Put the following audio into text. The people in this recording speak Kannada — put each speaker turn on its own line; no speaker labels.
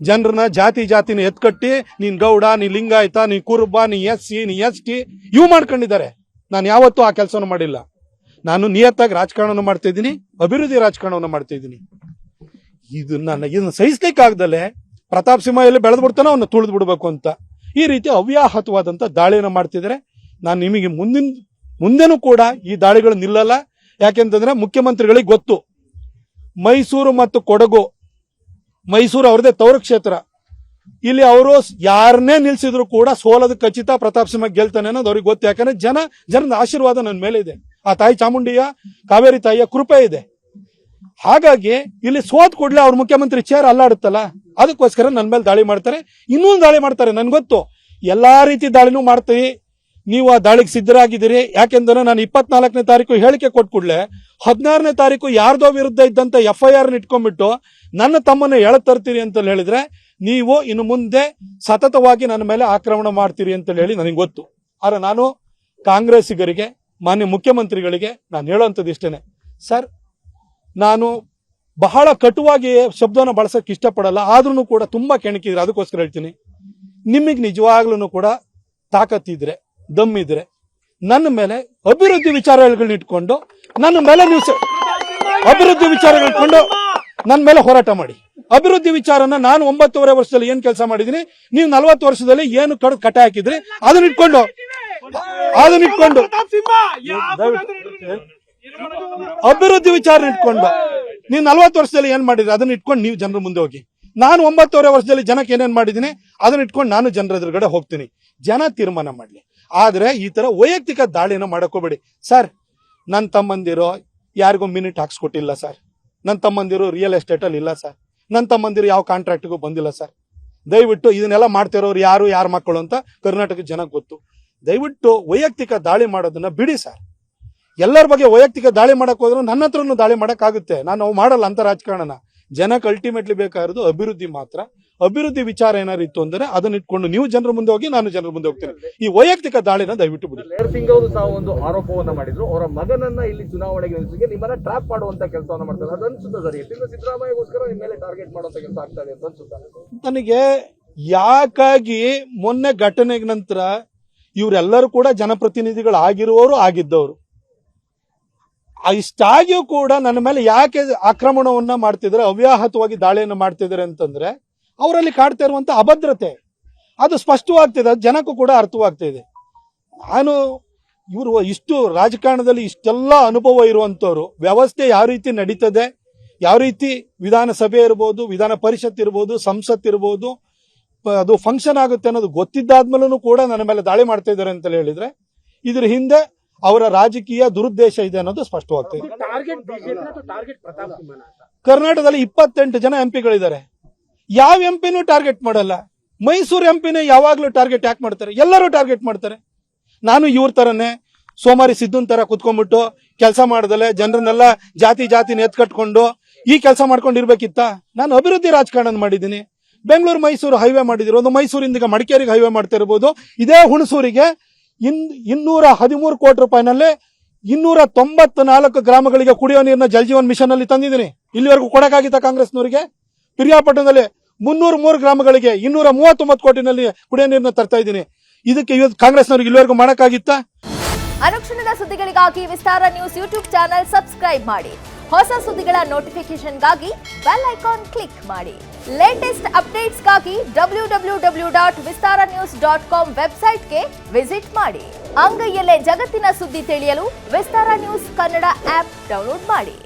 ಜನರನ್ನ ಜಾತಿನ ಎತ್ಕಟ್ಟಿ ನೀನ್ ಗೌಡ, ನೀ ಲಿಂಗಾಯತ, ನೀ ಕುರುಬ, ನೀ SC, ನೀ ST ಇವು ಮಾಡ್ಕೊಂಡಿದ್ದಾರೆ. ನಾನು ಯಾವತ್ತೂ ಆ ಕೆಲಸವನ್ನು ಮಾಡಿಲ್ಲ. ನಾನು ನಿಯತ್ತಾಗಿ ರಾಜಕಾರಣವನ್ನು ಮಾಡ್ತಾ ಇದ್ದೀನಿ, ಅಭಿವೃದ್ಧಿ ರಾಜಕಾರಣವನ್ನು ಮಾಡ್ತಾ ಇದ್ದೀನಿ. ಇದನ್ನ ಸಹಿಸ್ಲಿಕ್ಕೆ ಆಗದಲ್ಲೇ ಪ್ರತಾಪ್ ಸಿಂಹ ಎಲ್ಲಿ ಬೆಳೆದು ಬಿಡ್ತಾನೋ ಅವನ್ನ ತುಳಿದು ಬಿಡ್ಬೇಕು ಅಂತ ಈ ರೀತಿ ಅವ್ಯಾಹತವಾದಂತ ದಾಳಿಯನ್ನು ಮಾಡ್ತಿದ್ದಾರೆ. ನಾನು ನಿಮಗೆ ಮುಂದೆನೂ ಕೂಡ ಈ ದಾಳಿಗಳು ನಿಲ್ಲಲ್ಲ. ಯಾಕೆಂತಂದ್ರೆ ಮುಖ್ಯಮಂತ್ರಿಗಳಿಗೆ ಗೊತ್ತು, ಮೈಸೂರು ಮತ್ತು ಕೊಡಗು, ಮೈಸೂರು ಅವ್ರದೇ ತವರು ಕ್ಷೇತ್ರ. ಇಲ್ಲಿ ಅವರು ಯಾರನ್ನೇ ನಿಲ್ಸಿದ್ರು ಕೂಡ ಸೋಲದ ಖಚಿತ, ಪ್ರತಾಪ್ ಸಿಂಹ ಗೆಲ್ತಾನೆ ಅನ್ನೋದು ಅವ್ರಿಗೆ ಗೊತ್ತು. ಯಾಕಂದ್ರೆ ಜನದ ಆಶೀರ್ವಾದ ನನ್ನ ಮೇಲೆ ಇದೆ, ಆ ತಾಯಿ ಚಾಮುಂಡಿಯ, ಕಾವೇರಿ ತಾಯಿಯ ಕೃಪೆ ಇದೆ. ಹಾಗಾಗಿ ಇಲ್ಲಿ ಸೋತ್ ಕೂಡಲೇ ಅವ್ರ ಮುಖ್ಯಮಂತ್ರಿ ಚೇರ್ ಅಲ್ಲಾಡುತ್ತಲ್ಲ, ಅದಕ್ಕೋಸ್ಕರ ನನ್ನ ಮೇಲೆ ದಾಳಿ ಮಾಡ್ತಾರೆ, ಇನ್ನೊಂದು ದಾಳಿ ಮಾಡ್ತಾರೆ. ನನ್ಗೆ ಗೊತ್ತು, ಎಲ್ಲಾ ರೀತಿ ದಾಳಿನೂ ಮಾಡ್ತೀವಿ, ನೀವು ಆ ದಾಳಿಗೆ ಸಿದ್ಧರಾಗಿದ್ದೀರಿ. ಯಾಕೆಂದ್ರೆ ನಾನು 24ನೇ ತಾರೀಕು ಹೇಳಿಕೆ ಕೊಟ್ಟ ಕೂಡಲೇ 16ನೇ ತಾರೀಕು ಯಾರ್ದೋ ವಿರುದ್ಧ ಇದ್ದಂತ FIR ಇಟ್ಕೊಂಡ್ಬಿಟ್ಟು ನನ್ನ ತಮ್ಮನ್ನ ಎಳತರ್ತೀರಿ ಅಂತ ಹೇಳಿದ್ರೆ ನೀವು ಇನ್ನು ಮುಂದೆ ಸತತವಾಗಿ ನನ್ನ ಮೇಲೆ ಆಕ್ರಮಣ ಮಾಡ್ತೀರಿ ಅಂತ ಹೇಳಿ ನನಗೆ ಗೊತ್ತು. ಆದ್ರೆ ನಾನು ಕಾಂಗ್ರೆಸ್ಸಿಗರಿಗೆ, ಮಾನ್ಯ ಮುಖ್ಯಮಂತ್ರಿಗಳಿಗೆ ನಾನು ಹೇಳೋಂಥದ್ದು ಇಷ್ಟೇನೆ, ಸರ್ ನಾನು ಬಹಳ ಕಟುವಾಗಿ ಶಬ್ದವನ್ನು ಬಳಸಕ್ಕೆ ಇಷ್ಟಪಡಲ್ಲ, ಆದ್ರೂ ಕೂಡ ತುಂಬಾ ಕೆಣಕಿದ್ರೆ ಅದಕ್ಕೋಸ್ಕರ ಹೇಳ್ತೀನಿ, ನಿಮಗೆ ನಿಜವಾಗ್ಲೂ ಕೂಡ ತಾಕತ್ತಿದ್ರೆ, ದಮ್ಮಿದ್ರೆ ನನ್ನ ಮೇಲೆ ಅಭಿವೃದ್ಧಿ ವಿಚಾರಗಳನ್ನ ಇಟ್ಕೊಂಡು ನನ್ನ ಮೇಲೆ ನೀವು ಅಭಿವೃದ್ಧಿ ವಿಚಾರಗಳು ಇಟ್ಕೊಂಡು ನನ್ನ ಮೇಲೆ ಹೋರಾಟ ಮಾಡಿ. ಅಭಿವೃದ್ಧಿ ವಿಚಾರನ ನಾನು 9.5 ವರ್ಷದಲ್ಲಿ ಏನ್ ಕೆಲಸ ಮಾಡಿದೀನಿ, ನೀವು 40 ವರ್ಷದಲ್ಲಿ ಏನು ಕಟ ಹಾಕಿದ್ರಿ ಅದನ್ನ ಇಟ್ಕೊಂಡು ಅಭಿವೃದ್ಧಿ ವಿಚಾರ ಇಟ್ಕೊಂಡು ನೀವು 40 ವರ್ಷದಲ್ಲಿ ಏನ್ ಮಾಡಿದ್ರಿ ಅದನ್ನ ಇಟ್ಕೊಂಡು ನೀವು ಜನರ ಮುಂದೆ ಹೋಗಿ. ನಾನು 9.5 ವರ್ಷದಲ್ಲಿ ಜನಕ್ಕೆ ಏನೇನ್ ಮಾಡಿದೀನಿ ಅದನ್ನ ಇಟ್ಕೊಂಡು ನಾನು ಜನರ ಎದುರುಗಡೆ ಹೋಗ್ತೀನಿ. ಜನ ತೀರ್ಮಾನ ಮಾಡ್ಲಿ. ಆದ್ರೆ ಈ ತರ ವೈಯಕ್ತಿಕ ದಾಳಿನ ಮಾಡಕೋಬೇಡಿ ಸರ್. ನನ್ನ ತಮ್ಮಂದಿರೋ ಯಾರಿಗೂ ಮಿನಿಟ್ ಹಾಕ್ಸ್ಕೊಟ್ಟಿಲ್ಲ ಸರ್. ನನ್ನ ತಮ್ಮಂದಿರು ರಿಯಲ್ ಎಸ್ಟೇಟ್ ಅಲ್ಲಿ ಇಲ್ಲ ಸರ್. ನನ್ನ ತಮ್ಮಂದಿರು ಯಾವ ಕಾಂಟ್ರಾಕ್ಟ್ಗೂ ಬಂದಿಲ್ಲ ಸರ್. ದಯವಿಟ್ಟು ಇದನ್ನೆಲ್ಲ ಮಾಡ್ತಿರೋರು ಯಾರ ಮಕ್ಕಳು ಅಂತ ಕರ್ನಾಟಕ ಜನಕ್ಕೆ ಗೊತ್ತು. ದಯವಿಟ್ಟು ವೈಯಕ್ತಿಕ ದಾಳಿ ಮಾಡೋದನ್ನ ಬಿಡಿ ಸರ್. ಎಲ್ಲರ ಬಗ್ಗೆ ವೈಯಕ್ತಿಕ ದಾಳಿ ಮಾಡಕ್ ಹೋದ್ರೆ ನನ್ನ ಹತ್ರನೂ ದಾಳಿ ಮಾಡಕ್ ಆಗುತ್ತೆ. ನಾವು ಮಾಡಲ್ಲ ಅಂತ ರಾಜಕಾರಣನ. ಜನಕ್ಕೆ ಅಲ್ಟಿಮೇಟ್ಲಿ ಬೇಕಾಗಿರೋದು ಅಭಿವೃದ್ಧಿ ಮಾತ್ರ. ಅಭಿವೃದ್ಧಿ ವಿಚಾರ ಏನಾರು ಇತ್ತು ಅಂದ್ರೆ ಅದನ್ನ ಇಟ್ಕೊಂಡು ನೀವು ಜನರ ಮುಂದೆ ಹೋಗಿ, ನಾನು ಜನರ ಮುಂದೆ ಹೋಗ್ತೇನೆ. ಈ ವೈಯಕ್ತಿಕ ದಾಳಿನ ದಯವಿಟ್ಟು ಬಿಡಿ.
ಲೇರ್ ಸಿಂಗ್ ಅವರು ಸಹ ಒಂದು ಆರೋಪವನ್ನ ಮಾಡಿದ್ರು, ಅವರ ಮಗನನ್ನ ಇಲ್ಲಿ ಚುನಾವಣೆಗೆ ನಿಲ್ಲಿಸಿಗೆ ನಿಮ್ಮನ್ನ ಟ್ರಾಪ್ ಮಾಡುವಂತ ಕೆಲಸವನ್ನ ಮಾಡ್ತಾರೆ. ಅದು ಅನ್ಸುತ್ತೆ ಸರ್, ಸಿದ್ದರಾಮಯ್ಯಗೋಸ್ಕರ ನಿಮ್ಮ ಮೇಲೆ ಟಾರ್ಗೆಟ್ ಮಾಡುವಂತ ಕೆಲಸ ಆಗ್ತಾ ಇದೆ ಅಂತ ಅನ್ಸುತ್ತೆ ನನಗೆ.
ಯಾಕಾಗಿ ಮೊನ್ನೆ ಘಟನೆಗೆ ನಂತರ ಇವರೆಲ್ಲರೂ ಕೂಡ ಜನಪ್ರತಿನಿಧಿಗಳು ಆಗಿದ್ದವರು ಇಷ್ಟಾಗಿಯೂ ಕೂಡ ನನ್ನ ಮೇಲೆ ಯಾಕೆ ಆಕ್ರಮಣವನ್ನ ಮಾಡ್ತಿದ್ದಾರೆ, ಅವ್ಯಾಹತವಾಗಿ ದಾಳಿಯನ್ನು ಮಾಡ್ತಿದ್ದಾರೆ ಅಂತಂದ್ರೆ ಅವರಲ್ಲಿ ಕಾಡ್ತಾ ಇರುವಂತ ಅಭದ್ರತೆ ಅದು ಸ್ಪಷ್ಟವಾಗ್ತಿದೆ, ಜನಕ್ಕೂ ಕೂಡ ಅರ್ಥವಾಗ್ತಿದೆ. ಇವರು ಇಷ್ಟು ರಾಜಕಾರಣದಲ್ಲಿ ಇಷ್ಟೆಲ್ಲ ಅನುಭವ ಇರುವಂತವ್ರು, ವ್ಯವಸ್ಥೆ ಯಾವ ರೀತಿ ನಡೀತದೆ, ಯಾವ ರೀತಿ ವಿಧಾನಸಭೆ ಇರ್ಬೋದು, ವಿಧಾನ ಪರಿಷತ್ ಇರ್ಬೋದು, ಸಂಸತ್ ಇರ್ಬೋದು, ಅದು ಫಂಕ್ಷನ್ ಆಗುತ್ತೆ ಅನ್ನೋದು ಗೊತ್ತಿದ್ದಾದ್ಮೇಲೂ ಕೂಡ ನನ್ನ ಮೇಲೆ ದಾಳಿ ಮಾಡ್ತಾ ಇದ್ದಾರೆ ಅಂತ ಹೇಳಿದ್ರೆ ಇದ್ರ ಹಿಂದೆ ಅವರ ರಾಜಕೀಯ ದುರುದ್ದೇಶ ಇದೆ ಅನ್ನೋದು ಸ್ಪಷ್ಟವಾಗ್ತದೆ. ಕರ್ನಾಟಕದಲ್ಲಿ 28 ಜನ MP ಗಳಿದ್ದಾರೆ. ಯಾವ MPನೂ ಟಾರ್ಗೆಟ್ ಮಾಡಲ್ಲ. ಮೈಸೂರು MPನೇ ಯಾವಾಗ್ಲೂ ಟಾರ್ಗೆಟ್ ಯಾಕೆ ಮಾಡ್ತಾರೆ? ಎಲ್ಲರೂ ಟಾರ್ಗೆಟ್ ಮಾಡ್ತಾರೆ. ನಾನು ಇವ್ರ ತರನೇ ಸೋಮಾರಿ ಸಿದ್ದುನ್ ತರ ಕುತ್ಕೊಂಡ್ಬಿಟ್ಟು ಕೆಲಸ ಮಾಡದಲೆ ಜನರನ್ನೆಲ್ಲ ಜಾತಿನ ಎತ್ಕಟ್ಕೊಂಡು ಈ ಕೆಲಸ ಮಾಡ್ಕೊಂಡಿರ್ಬೇಕಿತ್ತ? ನಾನು ಅಭಿವೃದ್ಧಿ ರಾಜಕಾರಣ ಮಾಡಿದ್ದೀನಿ. ಬೆಂಗಳೂರು ಮೈಸೂರು ಹೈವೇ ಮಾಡಿದಿರೋದು, ಮೈಸೂರಿಂದ ಮಡಿಕೇರಿಗೆ ಹೈವೇ ಮಾಡ್ತಾ ಇರಬಹುದು. ಇದೇ ಹುಣಸೂರಿಗೆ 213 ಕೋಟಿ ರೂಪಾಯಿನಲ್ಲಿ 294 ಗ್ರಾಮಗಳಿಗೆ ಕುಡಿಯೋ ನೀರಿನ ಜಲ್ ಜೀವನ್ ಮಿಷನ್ ಅಲ್ಲಿ ತಂದಿದ್ದೀನಿ. ಇಲ್ಲಿವರೆಗೂ ಕೊಡಕ್ಕಾಗಿತ್ತ ಕಾಂಗ್ರೆಸ್ನವರಿಗೆ? ಪಿರಿಯಾಪಟ್ಟಣದಲ್ಲಿ 303 ಗ್ರಾಮಗಳಿಗೆ 239 ಕೋಟಿನಲ್ಲಿ ಕುಡಿಯೋ ನೀರನ್ನ ತರ್ತಾ ಇದ್ದೀನಿ. ಇದಕ್ಕೆ ಕಾಂಗ್ರೆಸ್ನವರಿಗೆ ಇಲ್ಲಿವರೆಗೂ ಮಾಡಕ್ಕಾಗಿತ್ತ?
ಅನುಕ್ಷಣದ ಸುದ್ದಿಗಳಿಗಾಗಿ ವಿಸ್ತಾರ ನ್ಯೂಸ್ ಯೂಟ್ಯೂಬ್ ಚಾನೆಲ್ ಸಬ್ಸ್ಕ್ರೈಬ್ ಮಾಡಿ. ಹೊಸ ಸುದ್ದಿಗಳ ನೋಟಿಫಿಕೇಶನ್ಗಾಗಿ ಬೆಲ್ ಐಕಾನ್ ಕ್ಲಿಕ್ ಮಾಡಿ. ಲೇಟೆಸ್ಟ್ ಅಪ್ಡೇಟ್ಸ್ಗಾಗಿ www.vistaranews.com ವೆಬ್ಸೈಟ್ಗೆ ವಿಸಿಟ್ ಮಾಡಿ. ಅಂಗೈಯಲ್ಲೇ ಜಗತ್ತಿನ ಸುದ್ದಿ ತಿಳಿಯಲು ವಿಸ್ತಾರ ನ್ಯೂಸ್ ಕನ್ನಡ ಆಪ್ ಡೌನ್ಲೋಡ್ ಮಾಡಿ.